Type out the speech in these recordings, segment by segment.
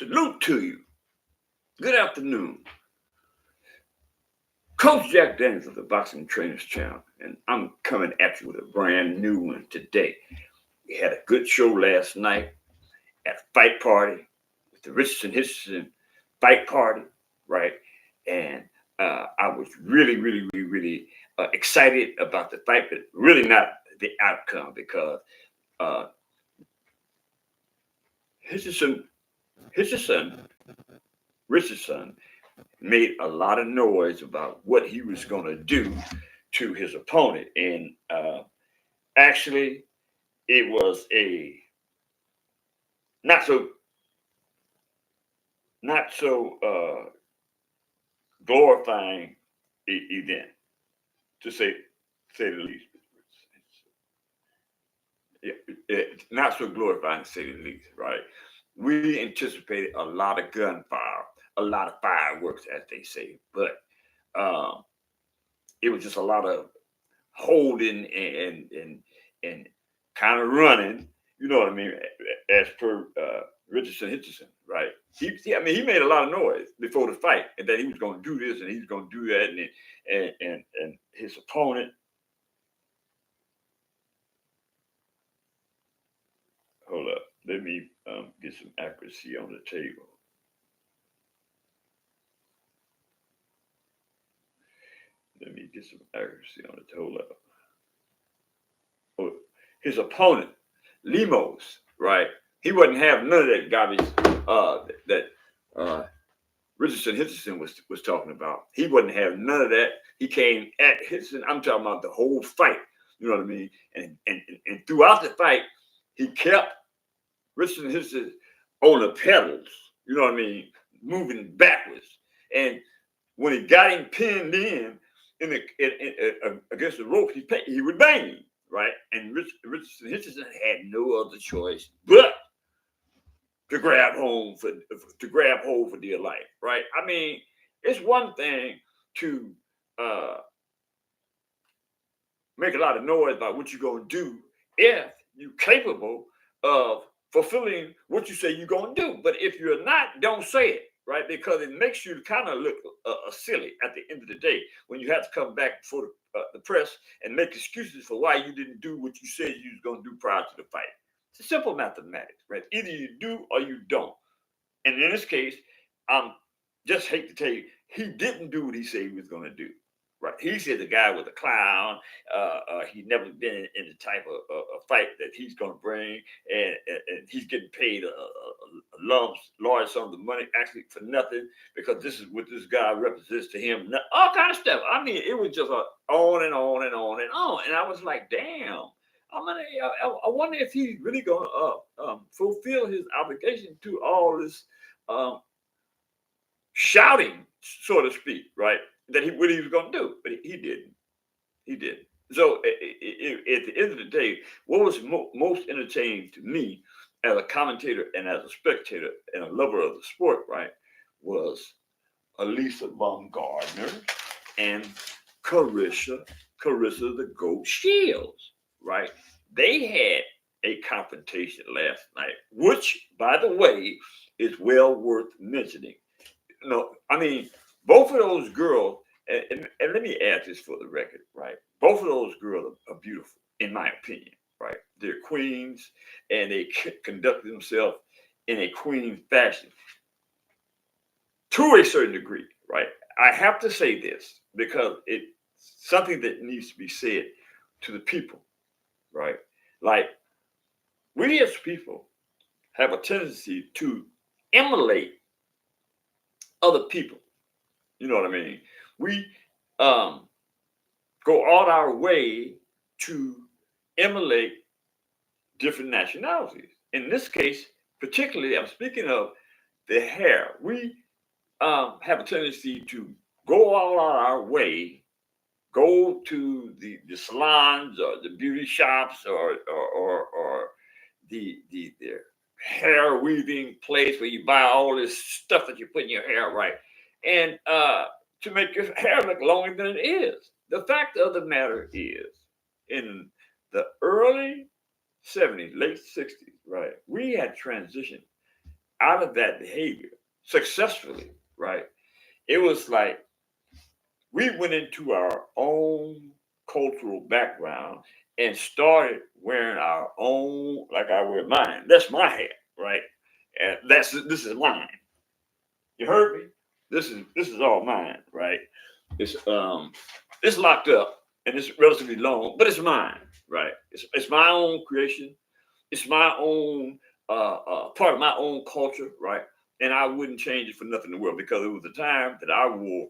Salute to you. Good afternoon. Coach Jack Daniels of the Boxing Trainers Channel, and I'm coming at you with a brand new one today. We had a good show last night at a fight party with the Richardson fight party, right? And I was really excited about the fight, but really not the outcome because uh, Richardson, Richardson, Richardson made a lot of noise about what he was going to do to his opponent, and actually, it was a not so glorifying event, to say the least. Not so glorifying, to say the least, right? We anticipated a lot of gunfire, a lot of fireworks, as they say, but um, it was just a lot of holding and kind of running. You know what I mean? As per Richardson, right? He made a lot of noise before the fight, and that he was going to do this and he was going to do that, and his opponent. Hold up, let me get some accuracy on the table. Let me get some accuracy on the table. Oh, his opponent, Lemos, right? He wouldn't have none of that garbage that Richardson was talking about. He wouldn't have none of that. He came at Richardson. I'm talking about the whole fight. You know what I mean? And throughout the fight, he kept Richardson on the pedals. You know what I mean? Moving backwards. And when he got him pinned in against the rope, he would bang him, right? And Richardson had no other choice but to grab hold for dear life, right? I mean, it's one thing to uh, make a lot of noise about what you're gonna do if you're capable of fulfilling what you say you're gonna do. But if you're not, don't say it, right? Because it makes you kind of look silly at the end of the day when you have to come back before the press and make excuses for why you didn't do what you said you was gonna do prior to the fight. It's simple mathematics, right? Either you do or you don't. And in this case, I'm just hate to tell you, he didn't do what he said he was going to do. Right? He said the guy was a clown. He'd never been in the type of fight that he's going to bring, and he's getting paid a large sum of money actually for nothing because this is what this guy represents to him. All kind of stuff. I mean, it was just on and on and on and on. And I was like, damn. I wonder if he's really going to fulfill his obligation to all this um, shouting, so to speak, right? That what he was going to do, but he didn't. He didn't. So at the end of the day, what was most entertaining to me as a commentator and as a spectator and a lover of the sport, right, was Alycia Baumgardner and Charissa the Goat Shields, right? They had a confrontation last night, which, by the way, is well worth mentioning. I mean, both of those girls, and let me add this for the record, right? Both of those girls are beautiful, in my opinion, right? They're queens, and they conduct themselves in a queen fashion to a certain degree, right? I have to say this because it's something that needs to be said to the people, right? Like, we as people have a tendency to emulate other people. You know what I mean? We um, go all our way to emulate different nationalities. In this case, particularly, I'm speaking of the hair. We have a tendency to go all our way, go to the salons or the beauty shops or the hair weaving place where you buy all this stuff that you put in your hair, right? And to make your hair look longer than it is. The fact of the matter is, in the early 70s, late 60s, right, we had transitioned out of that behavior successfully, right? It was like we went into our own cultural background and started wearing our own, like I wear mine. That's my hair, right? And this is mine. You heard me? This is all mine, right? It's it's locked up and it's relatively long, but it's mine, right? It's my own creation. It's my own part of my own culture, right? And I wouldn't change it for nothing in the world because it was the time that I wore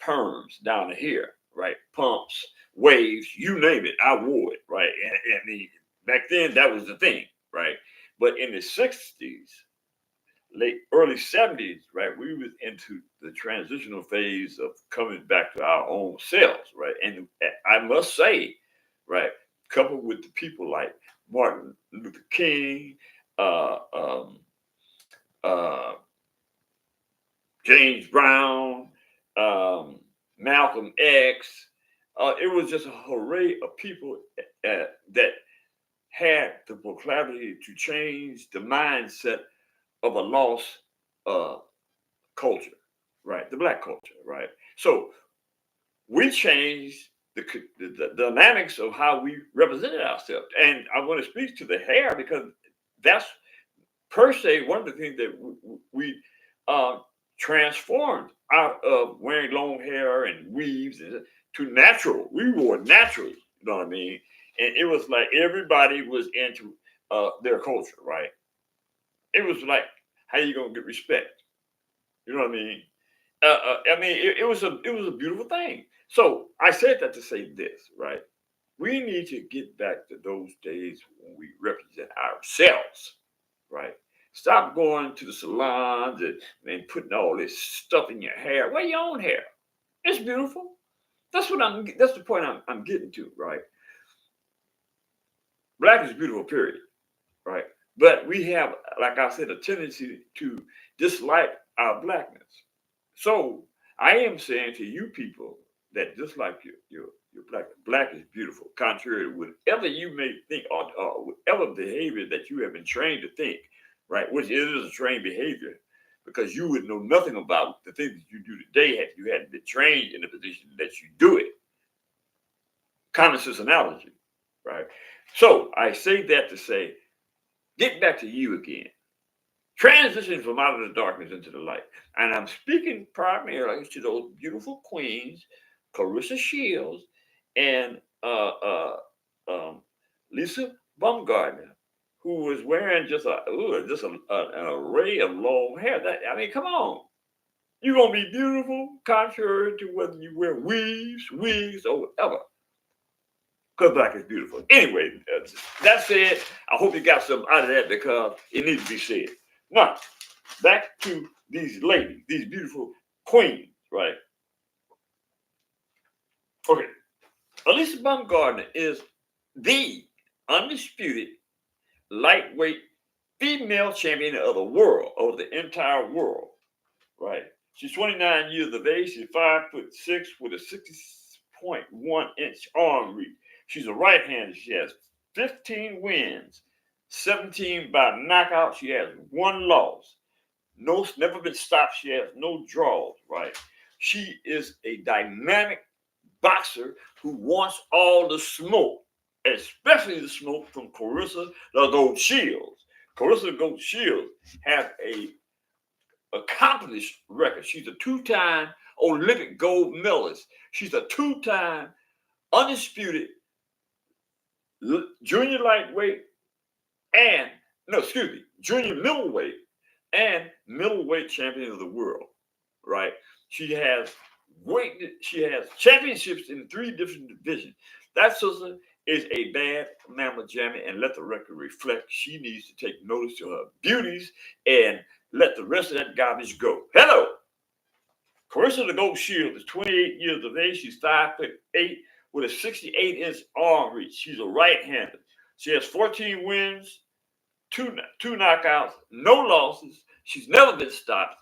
perms down to here, right? Pumps, waves, you name it, I wore it, right? And back then that was the thing, right? But in the '60s, late early '70s, right, we was into the transitional phase of coming back to our own selves, right? And I must say, right, coupled with the people like Martin Luther King, uh, um, uh, James Brown, Malcolm X. It was just a array of people that had the proclivity to change the mindset of a lost uh, culture, right? The black culture, right? So we changed the dynamics of how we represented ourselves. And I want to speak to the hair because that's per se one of the things that we uh, transformed out of wearing long hair and weaves to natural. We wore naturally, you know what I mean? And it was like everybody was into their culture, right? It was like, how you gonna get respect? You know what I mean? It was a beautiful thing. So I said that to say this, right? We need to get back to those days when we represent ourselves, right? Stop going to the salons and putting all this stuff in your hair. Wear your own hair. It's beautiful. That's the point I'm getting to, right? Black is beautiful, period, right? But we have, like I said, a tendency to dislike our blackness. So I am saying to you people that dislike your black is beautiful, contrary to whatever you may think or whatever behavior that you have been trained to think, right? Which is a trained behavior, because you would know nothing about the things that you do today if you hadn't been trained in the position that you do it. Common sense analogy, right? So I say that to say, get back to you again. Transition from out of the darkness into the light. And I'm speaking primarily to those beautiful queens, Clarissa Shields and Lisa Baumgardner, who was wearing an array of long hair. I mean, come on. You're going to be beautiful, contrary to whether you wear wigs, or whatever. Because black is beautiful. Anyway, that said, I hope you got something out of that because it needs to be said. Now, back to these ladies, these beautiful queens, right? Okay. Alycia Baumgardner is the undisputed lightweight female champion of the world, of the entire world, right? She's 29 years of age. She's 5'6" with a 60.1-inch arm reach. She's a right-hander. She has 15 wins, 17 by knockout. She has one loss. No, never been stopped. She has no draws, right? She is a dynamic boxer who wants all the smoke, especially the smoke from Charissa the Gold Shields. Charissa the Gold Shields has a accomplished record. She's a two-time Olympic gold medalist. She's a two-time undisputed junior lightweight and no, excuse me, junior middleweight and middleweight champion of the world. Right? She has championships in 3 different divisions. That sister is a bad mamma jammy, and let the record reflect. She needs to take notice to her beauties and let the rest of that garbage go. Hello. Carissa the Gold Shield is 28 years of age. She's 5'8" with a 68-inch arm reach. She's a right-hander. She has 14 wins, two knockouts, no losses. She's never been stopped,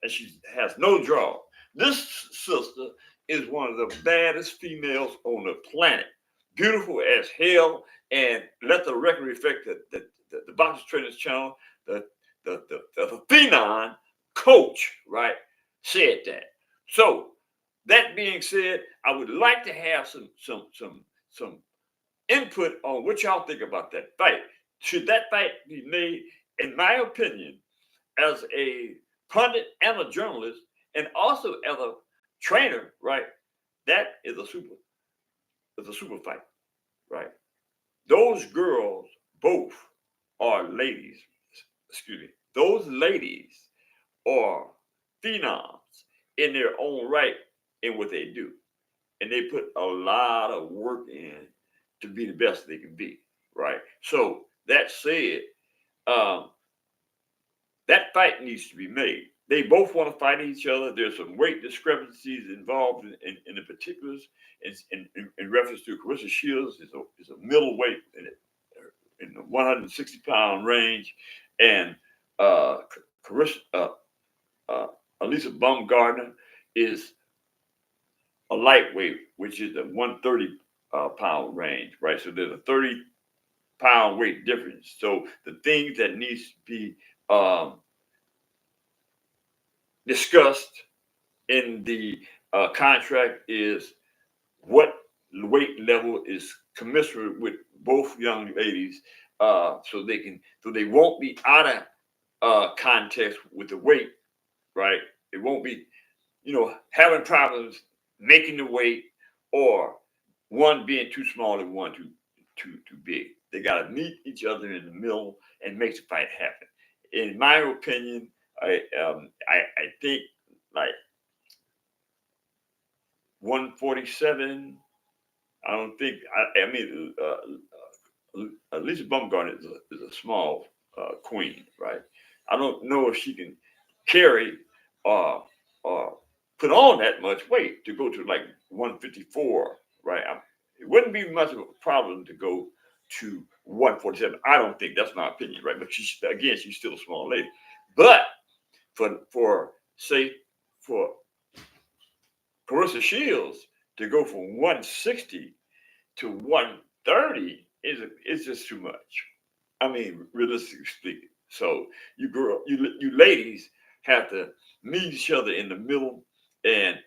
and she has no draw. This sister is one of the baddest females on the planet. Beautiful as hell, and let the record reflect that the Boxing Trainers channel, the the phenom coach, right, said that. So that being said, I would like to have some input on what y'all think about that fight. Should that fight be made? In my opinion, as a pundit and a journalist, and also as a trainer, right? That is a super fight, right? Those girls both are ladies. Excuse me. Those ladies are phenoms in their own right in what they do. And they put a lot of work in to be the best they can be, right? So that said, um, that fight needs to be made. They both want to fight each other. There's some weight discrepancies involved in the particulars. In reference to Carissa Shields, is a middleweight in the 160-pound range, and uh, Carissa, uh, Alycia Baumgardner is a lightweight, which is the 130 pound range, right? So there's a 30-pound weight difference. So the things that needs to be discussed in the contract is what weight level is commensurate with both young ladies, so they won't be out of context with the weight, right? It won't be, having problems making the weight, or one being too small and one too big. They got to meet each other in the middle and make the fight happen. In my opinion, I think like 147. I don't think. I mean, Alycia Baumgardner is a small queen, right? I don't know if she can carry or put on that much weight to go to like 154, right? It wouldn't be much of a problem to go to 147. I don't think, that's my opinion, right? But she's still a small lady. But for say for Carissa Shields to go from 160 to 130 is just too much. I mean, realistically speaking. So you ladies have to meet each other in the middle and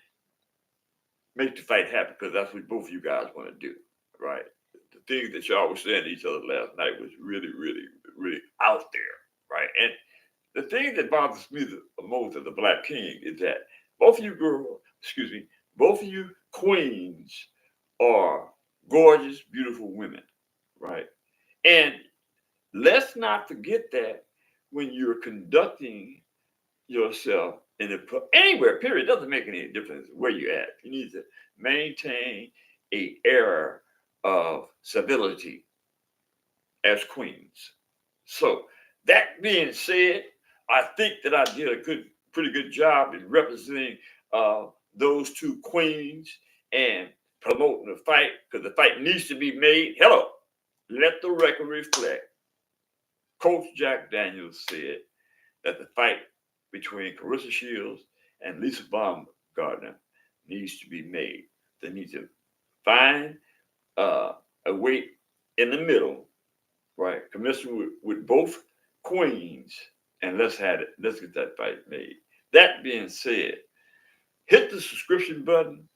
make the fight happen, because that's what both of you guys want to do, right? The things that y'all were saying to each other last night was really, really, really out there, right? And the thing that bothers me the most of the Black King is that both of you queens are gorgeous, beautiful women, right? And let's not forget that when you're conducting yourself anywhere, period, it doesn't make any difference where you're at. You need to maintain a air of civility as queens. So that being said, I think that I did a pretty good job in representing those two queens and promoting the fight, because the fight needs to be made. Hello, let the record reflect. Coach Jack Daniels said that the fight between Carissa Shields and Alycia Baumgardner needs to be made. They need to find a weight in the middle, right? Commensurate with both queens, and let's get that fight made. That being said, hit the subscription button,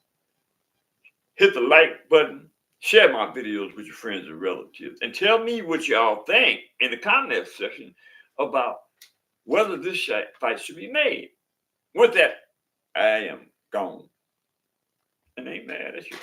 hit the like button, share my videos with your friends and relatives, and tell me what y'all think in the comment section about whether this fight should be made. With that, I am gone. And ain't mad at you.